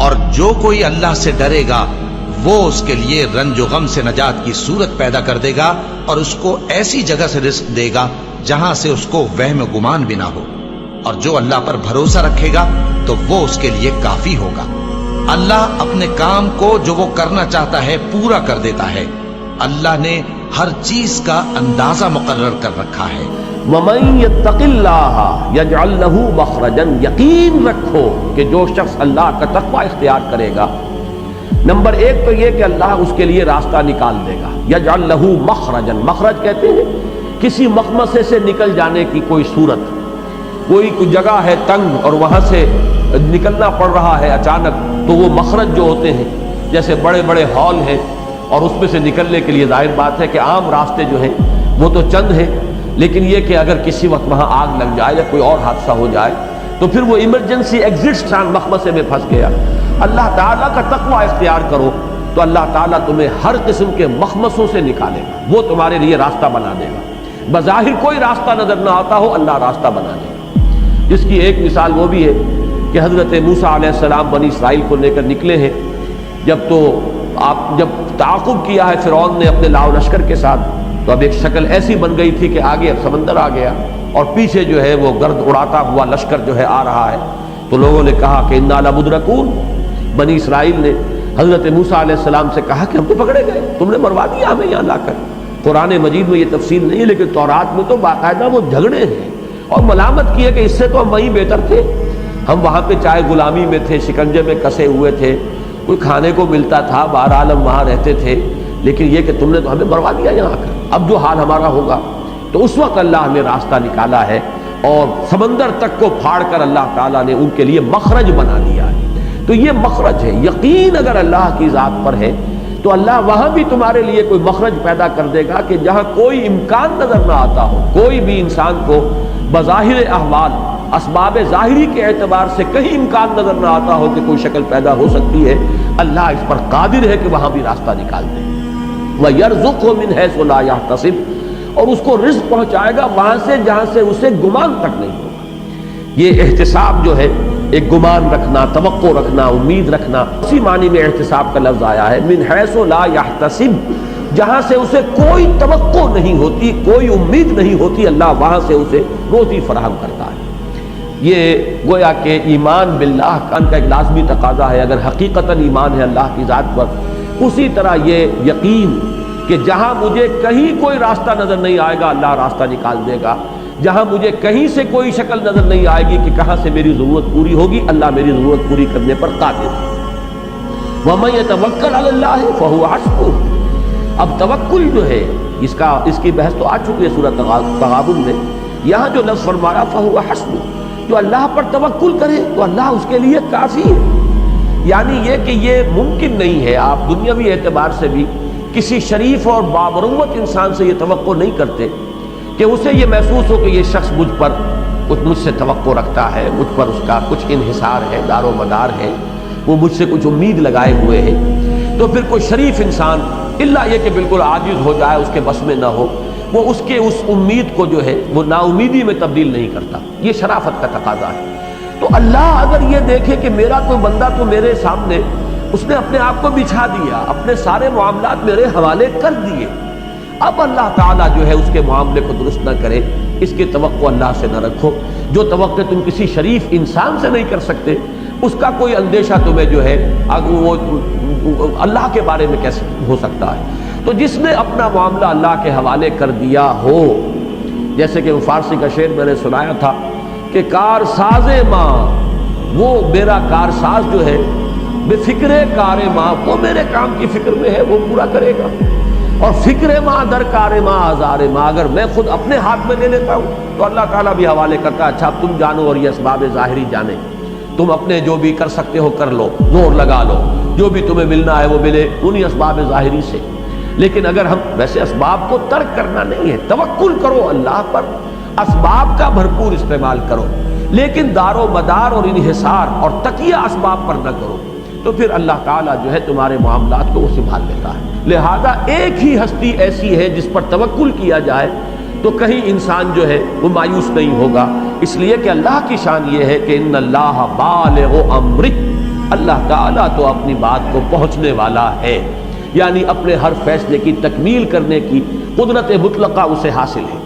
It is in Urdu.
اور جو کوئی اللہ سے ڈرے گا وہ اس کے لیے رنج و غم سے نجات کی صورت پیدا کر دے گا اور اس کو ایسی جگہ سے رزق دے گا جہاں سے اس کو وہم و گمان بھی نہ ہو، اور جو اللہ پر بھروسہ رکھے گا تو وہ اس کے لیے کافی ہوگا۔ اللہ اپنے کام کو جو وہ کرنا چاہتا ہے پورا کر دیتا ہے۔ اللہ نے ہر چیز کا اندازہ مقرر کر رکھا ہے۔ وَمَن يَتَّقِ اللَّهَ يَجْعَل لَّهُ مَخْرَجًا، یقین رکھو کہ جو شخص اللہ کا تقوی اختیار کرے گا، نمبر ایک تو یہ کہ اللہ اس کے لیے راستہ نکال دے گا۔ یجعل لہ مخرجا، مخرج کہتے ہیں کسی مخمصے سے نکل جانے کی کوئی صورت، کوئی جگہ ہے تنگ اور وہاں سے نکلنا پڑ رہا ہے اچانک، تو وہ مخرج جو ہوتے ہیں جیسے بڑے بڑے ہال ہیں اور اس میں سے نکلنے کے لیے ظاہر بات ہے کہ عام راستے جو ہیں وہ تو چند ہیں، لیکن یہ کہ اگر کسی وقت وہاں آگ لگ جائے یا کوئی اور حادثہ ہو جائے تو پھر وہ ایمرجنسی ایگزٹ مخمصے میں پھنس گیا۔ اللہ تعالیٰ کا تقوی اختیار کرو تو اللہ تعالیٰ تمہیں ہر قسم کے مخمصوں سے نکالے گا، وہ تمہارے لیے راستہ بنا دے گا۔ بظاہر کوئی راستہ نظر نہ آتا ہو، اللہ راستہ بنا دے گا۔ جس کی ایک مثال وہ بھی ہے کہ حضرت موسیٰ علیہ السلام بنی اسرائیل کو لے کر نکلے ہیں، جب تعاقب کیا ہے فرعون نے اپنے لاؤ لشکر کے ساتھ، تو اب ایک شکل ایسی بن گئی تھی کہ آگے اب سمندر آ گیا اور پیچھے جو ہے وہ گرد اڑاتا ہوا لشکر جو ہے آ رہا ہے، تو لوگوں نے کہا کہ انا لمدرکون، بنی اسرائیل نے حضرت موسیٰ علیہ السلام سے کہا کہ ہم تو پکڑے گئے، تم نے مروا دیا ہمیں یہاں لا کر۔ قرآن مجید میں یہ تفصیل نہیں ہے، لیکن تورات میں تو باقاعدہ وہ جھگڑے ہیں اور ملامت کی ہے کہ اس سے تو ہم وہیں بہتر تھے، ہم وہاں پہ چاہے غلامی میں تھے، شکنجے میں کسے ہوئے تھے، کوئی کھانے کو ملتا تھا، بہرحال ہم وہاں رہتے تھے، لیکن یہ کہ تم نے تو ہمیں مروا دیا یہاں آ کر، اب جو حال ہمارا ہوگا۔ تو اس وقت اللہ نے راستہ نکالا ہے اور سمندر تک کو پھاڑ کر اللہ تعالیٰ نے ان کے لیے مخرج بنا دیا ہے۔ تو یہ مخرج ہے، یقین اگر اللہ کی ذات پر ہے تو اللہ وہاں بھی تمہارے لیے کوئی مخرج پیدا کر دے گا کہ جہاں کوئی امکان نظر نہ آتا ہو، کوئی بھی انسان کو بظاہر احوال اسباب ظاہری کے اعتبار سے کہیں امکان نظر نہ آتا ہو کہ کوئی شکل پیدا ہو سکتی ہے، اللہ اس پر قادر ہے کہ وہاں بھی راستہ نکال دے۔ وَيَرْزُقْهُ مِنْ حَيْثُ لَا يَحْتَسِبُ، اور اس کو رزق پہنچائے گا وہاں سے جہاں سے اسے گمان تک نہیں ہوگا۔ یہ احتساب جو ہے ایک گمان رکھنا، توقع رکھنا، امید رکھنا، اسی معنی میں احتساب کا لفظ آیا ہے، من حیث لا یحتسب، جہاں سے اسے کوئی توقع نہیں ہوتی، کوئی امید نہیں ہوتی، اللہ وہاں سے اسے روزی فراہم کرتا ہے۔ یہ گویا کہ ایمان باللہ کا ایک لازمی تقاضا ہے۔ اگر حقیقتاً ایمان ہے اللہ کی ذات پر، اسی طرح یہ یقین کہ جہاں مجھے کہیں کوئی راستہ نظر نہیں آئے گا اللہ راستہ نکال دے گا، جہاں مجھے کہیں سے کوئی شکل نظر نہیں آئے گی کہ کہاں سے میری ضرورت پوری ہوگی، اللہ میری ضرورت پوری کرنے پر قادر ہے۔ وَمَن يَتَوَكَّلْ عَلَى اللَّهِ فَهُوَ حَسْبُهُ، اب توکل جو ہے اس کی بحث تو آ چکی ہے سورۃ تغابن میں، یہاں جو لفظ فرمایا فَهُوَ حَسْبُهُ، جو اللہ پر توکل کرے تو اللہ اس کے لیے کافی ہے۔ یعنی یہ کہ یہ ممکن نہیں ہے، آپ دنیاوی اعتبار سے بھی کسی شریف اور بامروت انسان سے یہ توقع نہیں کرتے کہ اسے یہ محسوس ہو کہ یہ شخص مجھ سے توقع رکھتا ہے، مجھ پر اس کا کچھ انحصار ہے، دار و مدار ہے، وہ مجھ سے کچھ امید لگائے ہوئے ہے۔ تو پھر کوئی شریف انسان الا یہ کہ بالکل عاجز ہو جائے، اس کے بس میں نہ ہو، وہ اس کے اس امید کو جو ہے وہ نا امیدی میں تبدیل نہیں کرتا، یہ شرافت کا تقاضا ہے۔ تو اللہ اگر یہ دیکھے کہ میرا کوئی بندہ تو میرے سامنے اس نے اپنے آپ کو بچھا دیا، اپنے سارے معاملات میرے حوالے کر دیے، اب اللہ تعالیٰ جو ہے اس کے معاملے کو درست نہ کرے، اس کی توقع اللہ سے نہ رکھو۔ جو توقع تم کسی شریف انسان سے نہیں کر سکتے، اس کا کوئی اندیشہ تمہیں جو ہے وہ اللہ کے بارے میں کیسے ہو سکتا ہے؟ تو جس نے اپنا معاملہ اللہ کے حوالے کر دیا ہو، جیسے کہ وہ فارسی کا شعر میں نے سنایا تھا کہ کار ساز ماں، وہ میرا کارساز جو ہے، بے فکر کار ماں، وہ میرے کام کی فکر میں ہے، وہ پورا کرے گا۔ اور فکر ماں در کار ماں آزار ماں، اگر میں خود اپنے ہاتھ میں لے لیتا ہوں تو اللہ تعالیٰ بھی حوالے کرتا ہے، اچھا اب تم جانو اور یہ اسباب ظاہری جانے، تم اپنے جو بھی کر سکتے ہو کر لو، زور لگا لو، جو بھی تمہیں ملنا ہے وہ ملے انہی اسباب ظاہری سے۔ لیکن اگر ہم ویسے اسباب کو ترک کرنا نہیں ہے، توکل کرو اللہ پر، اسباب کا بھرپور استعمال کرو، لیکن دار و مدار اور انحصار اور تکیہ اسباب پر نہ کرو، تو پھر اللہ تعالیٰ جو ہے تمہارے معاملات کو وہ سنبھال لیتا ہے۔ لہذا ایک ہی ہستی ایسی ہے جس پر توکل کیا جائے تو کہیں انسان جو ہے وہ مایوس نہیں ہوگا، اس لیے کہ اللہ کی شان یہ ہے کہ ان اللہ بالغ امرہ، اللہ تعالیٰ تو اپنی بات کو پہنچنے والا ہے، یعنی اپنے ہر فیصلے کی تکمیل کرنے کی قدرت مطلقہ اسے حاصل ہے۔